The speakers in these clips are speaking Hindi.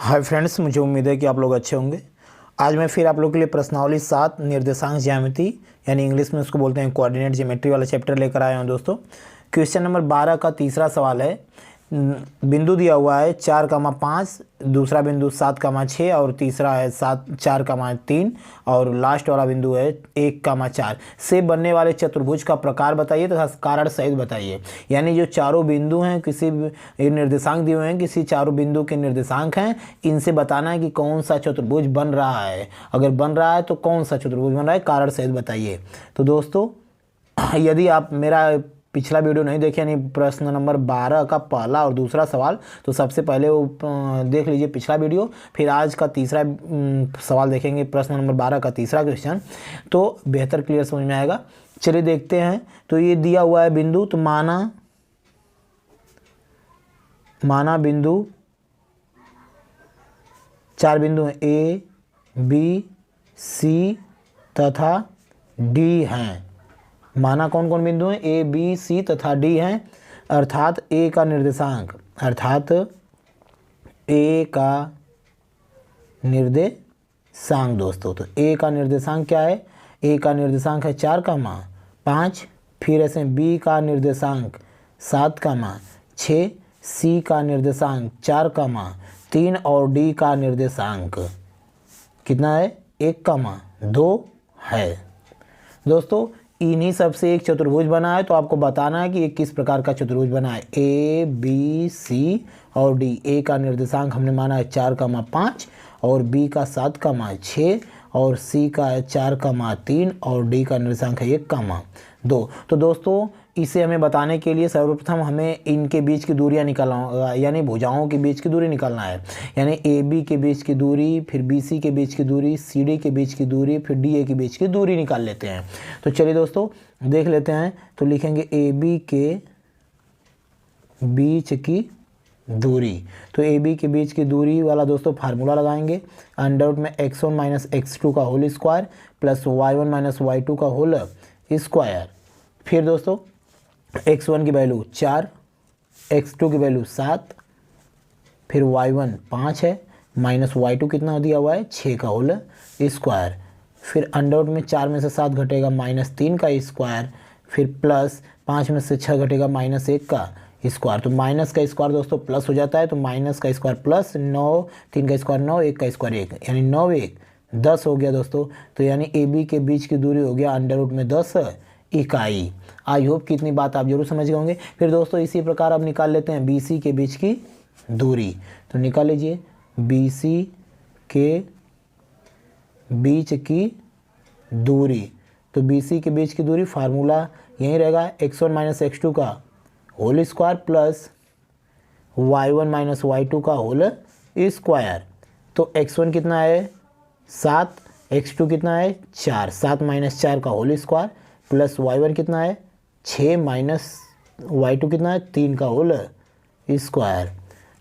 हाय फ्रेंड्स, मुझे उम्मीद है कि आप लोग अच्छे होंगे। आज मैं फिर आप लोग के लिए प्रश्नावली 7 निर्देशांक ज्यामिति यानी इंग्लिश में उसको बोलते हैं कोऑर्डिनेट ज्योमेट्री वाला चैप्टर लेकर आया हूं दोस्तों। क्वेश्चन नंबर 12 का तीसरा सवाल है। बिंदु दिया हुआ है 4,5, दूसरा बिंदु 7,6 और तीसरा है 4,3 और लास्ट वाला बिंदु है 1,4 से बनने वाले चतुर्भुज का प्रकार बताइए तथा कारण सहित बताइए। यानी जो चारों बिंदु हैं, किसी निर्देशांक दिए हुए हैं, किसी चारों बिंदु के निर्देशांक हैं, इनसे बताना है कि कौन सा चतुर्भुज बन रहा है। अगर बन रहा है तो कौन सा चतुर्भुज बन रहा है, कारण सहित बताइए। तो दोस्तों, यदि आप मेरा पिछला वीडियो नहीं देखे यानी प्रश्न नंबर 12 का पहला और दूसरा सवाल, तो सबसे पहले वो देख लीजिए पिछला वीडियो, फिर आज का तीसरा सवाल देखेंगे, प्रश्न नंबर 12 का तीसरा क्वेश्चन, तो बेहतर क्लियर समझ में आएगा। चलिए देखते हैं। तो ये दिया हुआ है बिंदु, तो माना बिंदु, चार बिंदु हैं ए, बी, सी तथा डी हैं। माना कौन कौन बिंदु हैं, ए, बी, सी तथा डी हैं। अर्थात ए का निर्देशांक, दोस्तों, तो ए का निर्देशांक क्या है? ए का निर्देशांक है 4,5, फिर ऐसे बी का निर्देशांक 7,6, सी का निर्देशांक 4,3 और डी का निर्देशांक कितना है? 1,2 है। दोस्तों, इन्हीं सब से एक चतुर्भुज बना है, तो आपको बताना है कि ये किस प्रकार का चतुर्भुज बना है। ए, बी, सी और डी। ए का निर्देशांक हमने माना है 4,5 और बी का 7,6 और सी का 4,3 और डी का निर्देशांक है 1,2। तो दोस्तों, इसे हमें बताने के लिए सर्वप्रथम हमें इनके बीच की दूरियां निकालना होगा, यानी भुजाओं के बीच की दूरी निकालना है। यानी ए बी के बीच की दूरी, फिर बी सी के बीच की दूरी, सी डी के बीच की दूरी, फिर डी ए के बीच की दूरी निकाल लेते हैं। तो चलिए दोस्तों देख लेते हैं। तो लिखेंगे ए बी के बीच की दूरी। तो ए बी के बीच की दूरी वाला दोस्तों फार्मूला लगाएंगे। अंडर में x1 माइनस x2 का whole square plus y1 minus y2 का होल स्क्वायर। फिर दोस्तों x1 की वैल्यू 4, x2 की वैल्यू 7, फिर y1 5 है, माइनस y2 कितना दिया हुआ है 6 का होल स्क्वायर। फिर अंडर में 4 में से 7 घटेगा -3 का स्क्वायर, फिर प्लस 5 में से 6 घटेगा -1 का स्क्वायर। तो माइनस का स्क्वायर दोस्तों प्लस हो जाता है, तो माइनस का स्क्वायर प्लस 9, 3 का स्क्वायर 9, 1 का स्क्वायर 1, यानी 9 1 10 हो गया दोस्तों। तो यानी ए बी के बीच की दूरी हो गया अंडर रूट में 10 इकाई। आई होप कि इतनी बात आप जरूर समझ गए होंगे। फिर दोस्तों इसी प्रकार अब निकाल लेते हैं बी सी के बीच की दूरी। तो निकाल लीजिए बी सी के बीच की दूरी। तो बी सी के बीच की दूरी फार्मूला यही रहेगा, x1 माइनस x2 का whole square plus y1 minus y2 का होल स्क्वायर। तो x1 कितना है 7, x2 कितना है 4, 7 माइनस 4 का होल स्क्वायर प्लस y1 कितना है 6 माइनस y2 कितना है 3 का होल स्क्वायर।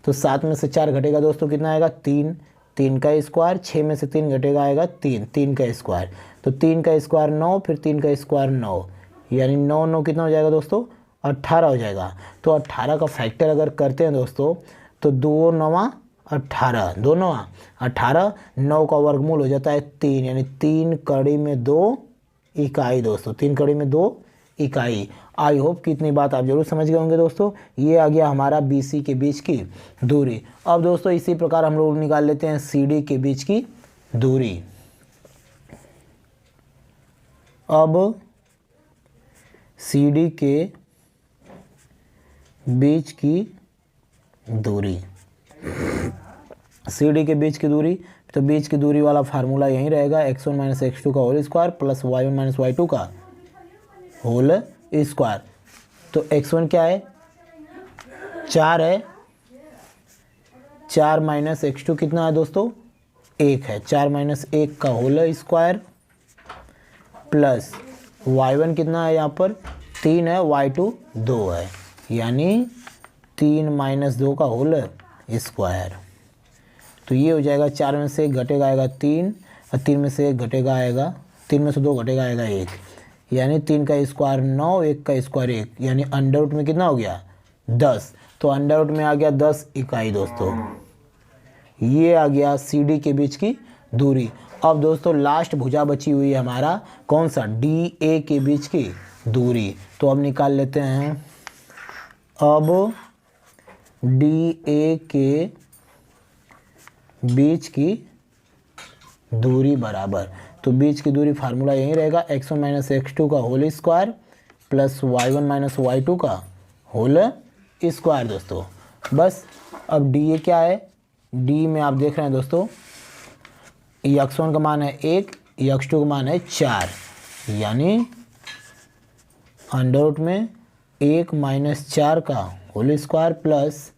तो 7 में से 4 घटेगा दोस्तों कितना आएगा 3, 3 का स्क्वायर, 6 में से 3 घटेगा आएगा 3, 3 का स्क्वायर। तो 3 का स्क्वायर 9, फिर 3 का स्क्वायर 9, यानी 9 9 कितना हो जाएगा दोस्तों 18 हो जाएगा। तो 18 का फैक्टर अगर करते हैं दोस्तों, तो 2 9 18, 2 9 18, 9 का वर्गमूल हो जाता है 3, यानी 3 कड़ी में 2 इकाई दोस्तों, 3 कड़ी में 2 इकाई। आई होप कि इतनी बात आप जरूर समझ गए होंगे दोस्तों। ये आ गया हमारा बी सी के बीच की दूरी। अब दोस्तों इसी प्रकार हम लोग निकाल लेते हैं सी डी के बीच की दूरी। अब सी डी के बीच की दूरी, सी डी के बीच की दूरी, तो बीच की दूरी वाला फार्मूला यही रहेगा, x1 माइनस x2 का whole square plus y1 minus y2 का होल स्क्वायर। तो x1 क्या है 4 है, 4 माइनस x2 कितना है दोस्तों 1 है, 4 माइनस 1 का होल स्क्वायर प्लस y1 कितना है यहाँ पर 3 है, y2 2 है, यानी 3 माइनस 2 का होल स्क्वायर। तो ये हो जाएगा 4 में से 1 घटेगा आएगा 3 और 3 में से 1 घटेगा आएगा 3 में से 2 घटेगा आएगा 1, यानी 3 का स्क्वायर 9, 1 का स्क्वायर 1, यानी अंडर रूट में कितना हो गया 10। तो अंडर रूट में आ गया 10 इकाई दोस्तों। ये आ गया सी डी के बीच की दूरी। अब दोस्तों लास्ट भुजा बची हुई है हमारा कौन सा, डी ए के बीच की दूरी। तो अब निकाल लेते हैं। अब डी ए के बीच की दूरी बराबर, तो बीच की दूरी फार्मूला यही रहेगा x1 माइनस x2 का whole square plus y1 minus y2 का होल स्क्वायर दोस्तों। बस अब डी ए क्या है, डी में आप देख रहे हैं दोस्तों x1 का मान है 1, x2 का मान है 4, यानी अंडर रूट में 1 माइनस 4 का होल स्क्वायर प्लस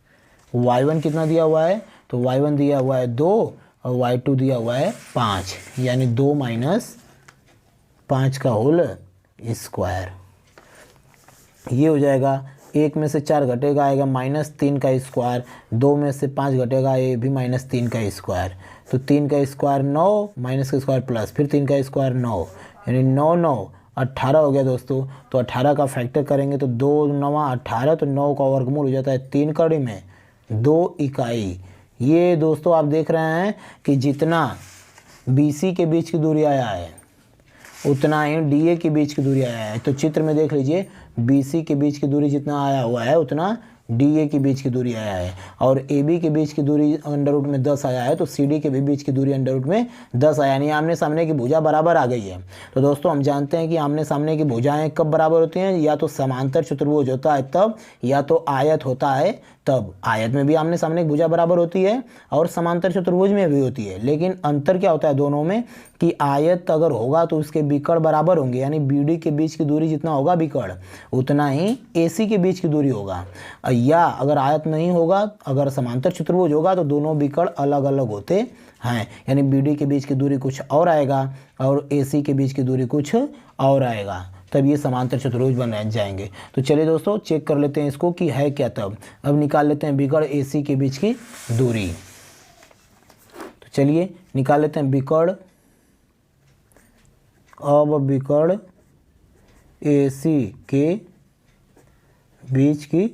y1 कितना दिया हुआ है, तो y1 दिया हुआ है 2 और y2 दिया हुआ है 5, यानी 2 माइनस 5 का होल स्क्वायर। ये हो जाएगा 1 में से 4 घटेगा आएगा माइनस 3 का स्क्वायर, 2 में से 5 घटेगा ये भी माइनस 3 का स्क्वायर, तो 3 का स्क्वायर 9 माइनस का स्क्वायर प्लस फिर 3 का स्क्वायर 9, यानी 9 9 18 हो गया दोस्तों। तो 18 का फैक्टर करेंगे तो 2 9 18, तो 9 का वर्गमूल हो जाता है 3 कड़ी में 2 इकाई। ये दोस्तों आप देख रहे हैं कि जितना BC के बीच की दूरी आया है उतना ही DA के बीच की दूरी आया है। तो चित्र में देख लीजिए BC के बीच की दूरी जितना आया हुआ है उतना DA के बीच की दूरी आया है, और AB के बीच की दूरी अंडर रूट में 10 आया है, तो CD के भी बीच की दूरी अंडर रूट में 10 आया, यानी आमने सामने की भुजा बराबर आ गई है। तो दोस्तों हम जानते हैं कि आमने सामने की भुजाएं कब बराबर होती हैं, या तो समांतर चतुर्भुज होता है तब, या तो आयत होता है तब। आयत में भी आमने सामने की भुजा बराबर होती है और समांतर चतुर्भुज में भी होती है, लेकिन अंतर क्या होता है दोनों में कि आयत अगर होगा तो उसके बिकड़ बराबर होंगे, यानी BD के बीच की दूरी जितना होगा बिकड़ उतना ही AC के बीच की दूरी होगा। या अगर आयत नहीं होगा, अगर समांतर चतुर्भुज होगा तो दोनों बिकड़ अलग अलग होते हैं, यानी BD के बीच की दूरी कुछ और आएगा और AC के बीच की दूरी कुछ और आएगा, तब ये समांतर चतुर्भुज बन जाएंगे। तो चलिए दोस्तों चेक कर लेते हैं इसको कि है क्या। तब अब निकाल लेते हैं बिकड़ AC के बीच की दूरी। तो चलिए निकाल लेते हैं बिकड़, अब बिकड़ AC के बीच की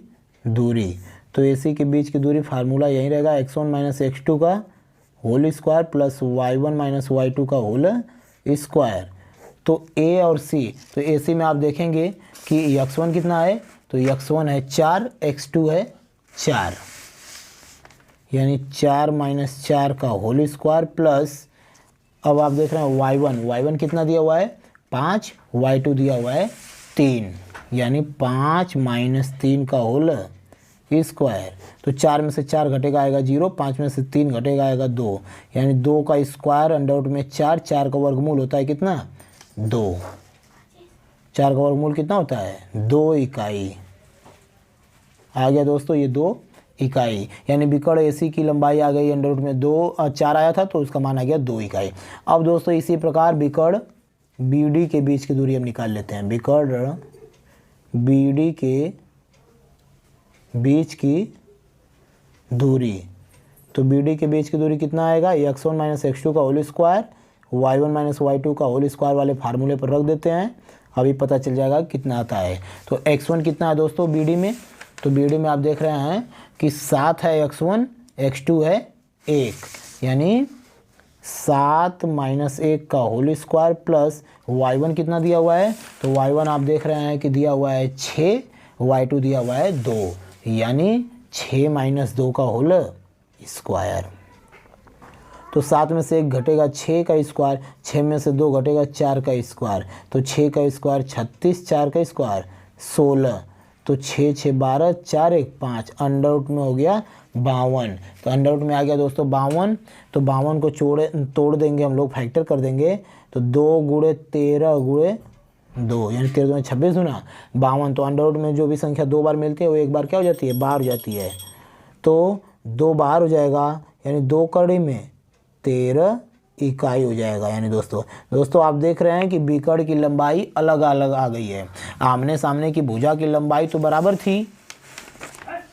दूरी। तो AC के बीच की दूरी फार्मूला यही रहेगा x1 माइनस x2 का whole square plus y1 minus y2 का होल स्क्वायर। तो A और C, तो AC में आप देखेंगे कि x1 कितना है, तो x1 है 4, x2 है 4, यानी 4 माइनस 4 का होल स्क्वायर प्लस, अब आप देख रहे हैं y1 कितना दिया हुआ है 5, y2 दिया हुआ है 3, यानी 5 माइनस 3 का होल स्क्वायर। तो 4 में से 4 घटेगा आएगा 0, 5 में से 3 घटेगा आएगा 2, यानी 2 का स्क्वायर अंडर रूट में 4, 4 का वर्गमूल होता है कितना 2, 4 का वर्गमूल कितना होता है 2 इकाई आ गया दोस्तों, ये 2 इकाई, यानी बिकड़ AC की लंबाई आ गई अंडर रूट में 4 आया था तो उसका मान आ गया 2 इकाई। अब दोस्तों इसी प्रकार बिकड़ BD के बीच की दूरी हम निकाल लेते हैं। बिकड़ BD के बीच की दूरी, तो BD के बीच की दूरी कितना आएगा, x1 माइनस x2 का whole square y1 minus y2 का होल स्क्वायर वाले फार्मूले पर रख देते हैं, अभी पता चल जाएगा कितना आता है। तो x1 कितना है दोस्तों BD में, तो BD में आप देख रहे हैं कि 7 है x1, x2 है 1, यानी 7 माइनस 1 का होल स्क्वायर प्लस y1 कितना दिया हुआ है, तो y1 आप देख रहे हैं कि दिया हुआ है 6, y2 दिया हुआ है 2, यानी 6 माइनस 2 का होल स्क्वायर। तो 7 में से 1 घटेगा 6 का स्क्वायर, 6 में से 2 घटेगा 4 का स्क्वायर, तो 6 का स्क्वायर 36, 4 का स्क्वायर 16, तो 6 6 12, 4 1 5, अंडर रूट में हो गया 52। तो अंडर रूट में आ गया दोस्तों 52, तो 52 को तोड़ देंगे हम लोग, फैक्टर कर देंगे, तो 2 गुणे 13 गुणे 2, यानी 13 में 26 गुना 52। तो अंडर रूट में जो भी संख्या 2 बार मिलती है वो एक बार क्या हो जाती है, बाहर हो जाती है, तो 2 बाहर हो जाएगा, यानी 2 कड़ी में 13 इकाई हो जाएगा। यानी दोस्तों आप देख रहे हैं कि बिकड़ की लंबाई अलग अलग आ गई है। आमने सामने की भुजा की लंबाई तो बराबर थी,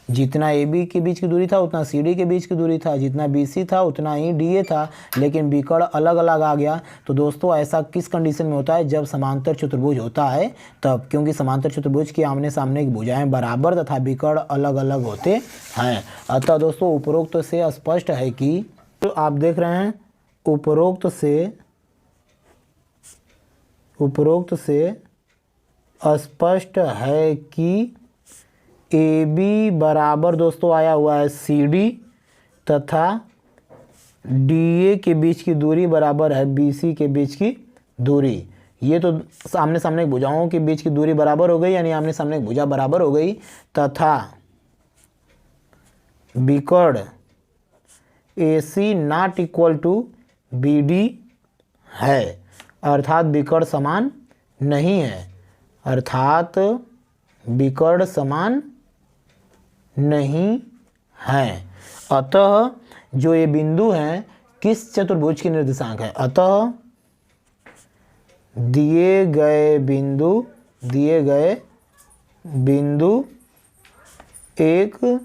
जितना AB के बीच की दूरी था उतना CD के बीच की दूरी था, जितना BC था उतना ही DA था, लेकिन बिकड़ अलग अलग आ गया। तो दोस्तों ऐसा किस कंडीशन में होता है, जब समांतर चतुर्भुज होता है तब, क्योंकि समांतर चतुर्भुज की आमने सामने की भुजाएं बराबर तथा बिकड़ अलग अलग होते हैं। अतः दोस्तों उपरोक्त से स्पष्ट है कि तो आप देख रहे हैं उपरोक्त से स्पष्ट है कि ए बी बराबर दोस्तों आया हुआ है सी डी तथा डी ए के बीच की दूरी बराबर है बी सी के बीच की दूरी। ये तो आमने सामने भुजाओं के बीच की दूरी बराबर हो गई, यानी आमने सामने भुजा बराबर हो गई, तथा बिकर्ण A C not equal to B D है, अर्थात बिकर्ण समान नहीं है, अर्थात बिकर्ण समान नहीं है। अतः जो ये बिंदु हैं किस चतुर्भुज के निर्देशांक है? अतः दिए गए बिंदु एक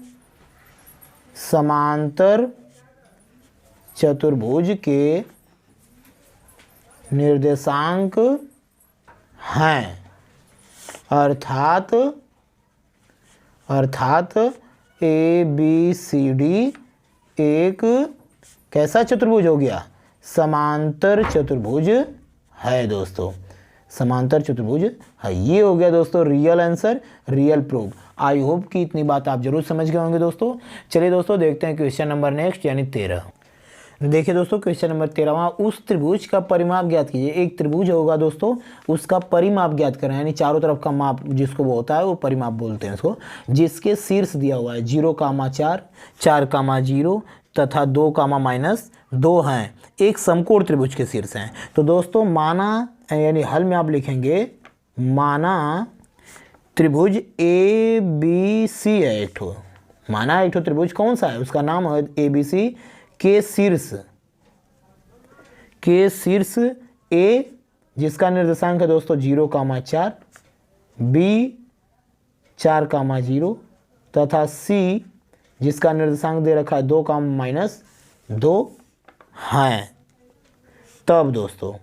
समांतर चतुर्भुज के निर्देशांक हैं, अर्थात ए बी सी डी एक कैसा चतुर्भुज हो गया? समांतर चतुर्भुज है दोस्तों, समांतर चतुर्भुज है। ये हो गया दोस्तों real answer, real proof. I hope कि इतनी बात आप जरूर समझ गए होंगे दोस्तों। चलिए दोस्तों देखते हैं क्वेश्चन नंबर नेक्स्ट यानी 13। देखिए दोस्तों क्वेश्चन नंबर 13वां, उस त्रिभुज का परिमाप ज्ञात कीजिए। एक त्रिभुज होगा दोस्तों, उसका परिमाप ज्ञात करें, यानी चारों तरफ का माप जिसको वो होता है वो परिमाप बोलते हैं इसको, जिसके शीर्ष दिया हुआ है 0,4, 4,0 तथा 2,-2 हैं, एक समकोण त्रिभुज के शीर्ष हैं। तो दोस्तों माना, यानी हल में आप लिखेंगे माना त्रिभुज ए बी सी है एक ठो, माना एक ठो त्रिभुज कौन सा है, उसका नाम है ए बी सी के शीर्ष ए जिसका निर्देशांक है दोस्तों 0,4, बी 4,0 तथा सी जिसका निर्देशांक दे रखा है 2,-2 हैं। तब दोस्तों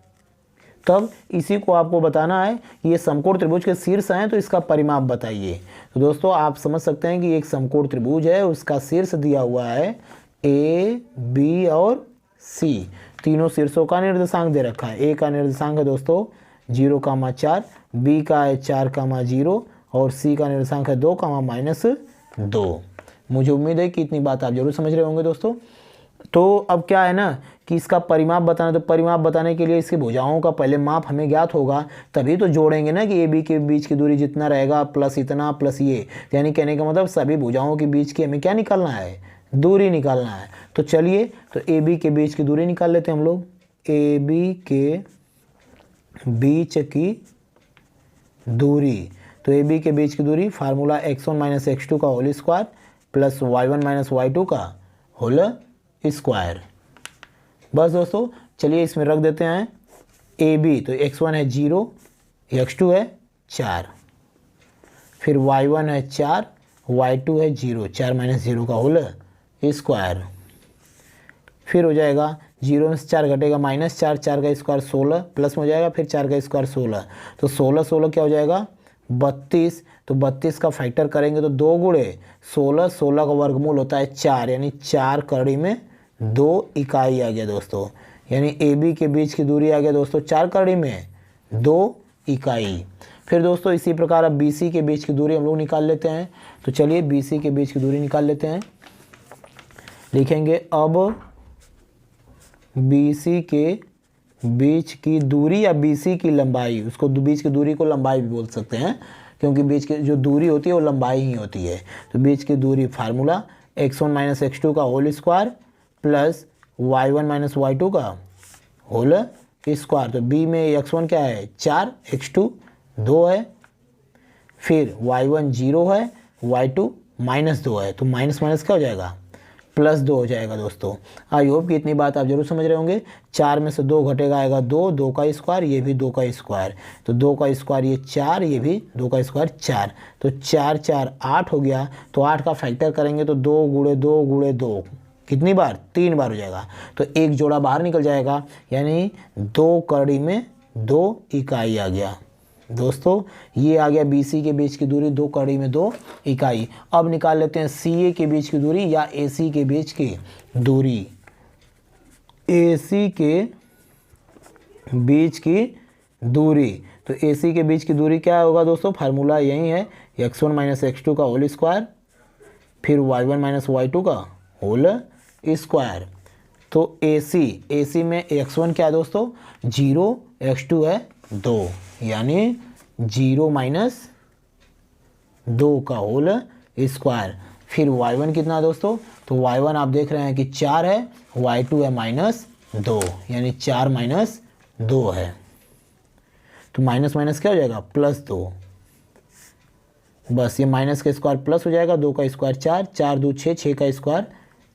इसी को आपको बताना है, ये समकोण त्रिभुज के शीर्ष हैं तो इसका परिमाप बताइए। तो दोस्तों आप समझ सकते हैं कि एक समकोण त्रिभुज है, उसका शीर्ष दिया हुआ है ए बी और सी, तीनों शीर्षों का निर्देशांक दे रखा है। ए का निर्देशांक है दोस्तों 0,4, बी का है 4,0 और सी का निर्देशांक है 2,-2। मुझे उम्मीद है कि इतनी बात आप जरूर समझ रहे होंगे दोस्तों। तो अब क्या है ना कि इसका परिमाप बताना, तो परिमाप बताने के लिए इसकी भुजाओं का पहले माप हमें ज्ञात होगा, तभी तो जोड़ेंगे ना कि ए बी के बीच की दूरी जितना रहेगा प्लस इतना प्लस ये, यानी कहने का मतलब सभी भुजाओं के बीच की हमें क्या निकालना है? दूरी निकालना है। तो चलिए तो ए बी के बीच की दूरी निकाल लेते हैं हम लोग। ए बी के बीच की दूरी, तो ए बी के बीच की दूरी फार्मूला x1 - x2 का whole square plus y1 - y2 का होल स्क्वायर। बस दोस्तों चलिए इसमें रख देते हैं ए बी, तो x1 है 0, x2 है 4, फिर y1 है 4, y2 है 0, 4 - 0 का होल स्क्वायर, फिर हो जाएगा 0 में से 4 घटेगा -4, 4 का स्क्वायर 16, प्लस में हो जाएगा फिर 4 का स्क्वायर 16, तो 16 क्या हो जाएगा 32, तो 32 का फैक्टर करेंगे तो 2 गुणे 16, 16 का वर्गमूल होता है 4, यानी 4 कड़ी में 2 इकाई आ गया दोस्तों, यानी ए बी के बीच की दूरी आ गया दोस्तों 4 कड़ी में 2 इकाई। फिर दोस्तों इसी प्रकार अब बी सी के बीच की दूरी हम लोग निकाल लेते हैं। तो चलिए बी सी के बीच की दूरी निकाल लेते हैं। लिखेंगे अब बी सी के बीच की दूरी या बी सी की लंबाई, उसको बीच की दूरी को लंबाई भी बोल सकते हैं क्योंकि बीच की जो दूरी होती है वो लंबाई ही होती है। तो बीच की दूरी फार्मूला x1 - x2 का whole square plus y1 - y2 का होल स्क्वायर। तो बी में x1 क्या है 4, x2 2 है, फिर y1 0 है, y2 -2 है, तो माइनस माइनस क्या हो जाएगा +2 हो जाएगा दोस्तों। आई होप कि इतनी बात आप जरूर समझ रहे होंगे। 4 में से 2 घटेगा आएगा 2, 2 का स्क्वायर, ये भी 2 का स्क्वायर, तो 2 का स्क्वायर ये 4, ये भी 2 का स्क्वायर 4, तो 4 4 8 हो गया। तो 8 का फैक्टर करेंगे तो 2 गुणे 2 गुणे 2 कितनी बार 3 बार हो जाएगा, तो एक जोड़ा बाहर निकल जाएगा, यानी 2 कड़ी में 2 इकाई आ गया दोस्तों। ये आ गया बी सी के बीच की दूरी 2 कड़ी में 2 इकाई। अब निकाल लेते हैं सी ए के बीच की दूरी या ए सी के बीच की दूरी। AC के बीच की दूरी, तो AC के बीच की दूरी क्या होगा दोस्तों, फार्मूला यही है x1 माइनस x2 का होल स्क्वायर, फिर y1 माइनस y2 का होल स्क्वायर। तो AC में x1 क्या है दोस्तों 0, x2 है 2, यानी 0 माइनस 2 का होल स्क्वायर। फिर y1 कितना है दोस्तों, तो y1 आप देख रहे हैं कि 4 है, y2 है माइनस 2, यानी 4 माइनस 2 है। तो माइनस माइनस क्या हो जाएगा +2, बस ये माइनस का स्क्वायर प्लस हो जाएगा, 2 का स्क्वायर 4, 4 2 6, 6 का स्क्वायर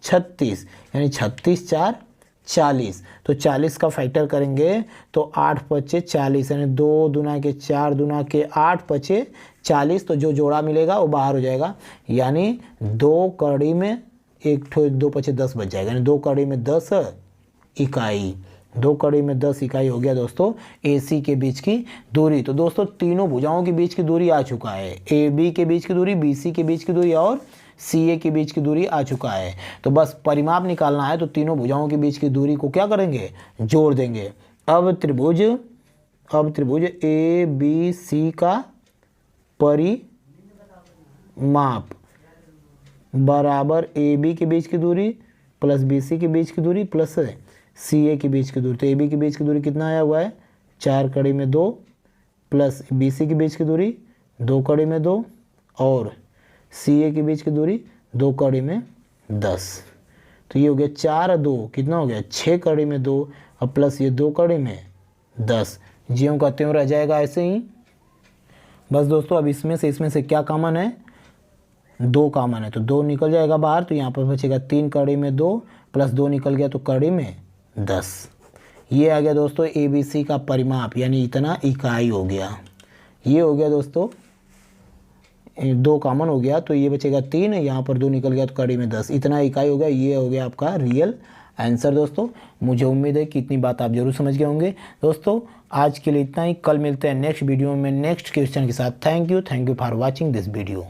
36, यानी 36 4 40। तो 40 का फैक्टर करेंगे तो 8 पचे 40, यानी 2 दूना के 4 दूना के 8 पचे 40। तो जो जोड़ा मिलेगा वो बाहर हो जाएगा, यानी 2 कड़ी में 2 पचे 10 बच जाएगा, यानी 2 कड़ी में 10 इकाई, 2 कड़ी में 10 इकाई हो गया दोस्तों AC के बीच की दूरी। तो दोस्तों तीनों भुजाओं के बीच की दूरी आ चुका है, AB के बीच की दूरी, BC के बीच की दूरी और CA के बीच की दूरी आ चुका है। तो बस परिमाप निकालना है, तो तीनों भुजाओं के बीच की दूरी को क्या करेंगे, जोड़ देंगे। अब त्रिभुज ABC का परिमाप बराबर AB के बीच की दूरी प्लस BC के बीच की दूरी प्लस CA के बीच की दूरी। तो AB के बीच की दूरी कितना आया हुआ है 4 कड़ी में 2, प्लस BC के बीच की दूरी 2 कड़ी में 2, और CA के बीच की दूरी 2 कड़ी में 10। तो ये हो गया 4 2 कितना हो गया 6 कड़ी में 2, और प्लस ये 2 कड़ी में 10, ज्यों का त्यों रह जाएगा ऐसे ही। बस दोस्तों अब इसमें से क्या कॉमन है, 2 कॉमन है, तो 2 निकल जाएगा बाहर, तो यहाँ पर बचेगा 3 कड़ी में 2 प्लस 2 निकल गया तो कड़ी में 10। ये आ गया दोस्तों ABC का परिमाप, यानी इतना इकाई हो गया। ये हो गया दोस्तों 2 कॉमन हो गया, तो ये बचेगा 3, यहाँ पर 2 निकल गया तो कड़ी में 10, इतना इकाई हो गया। ये हो गया आपका रियल आंसर दोस्तों। मुझे उम्मीद है कि इतनी बात आप जरूर समझ गए होंगे। दोस्तों आज के लिए इतना ही, कल मिलते हैं नेक्स्ट वीडियो में नेक्स्ट क्वेश्चन के साथ। Thank you for watching this video.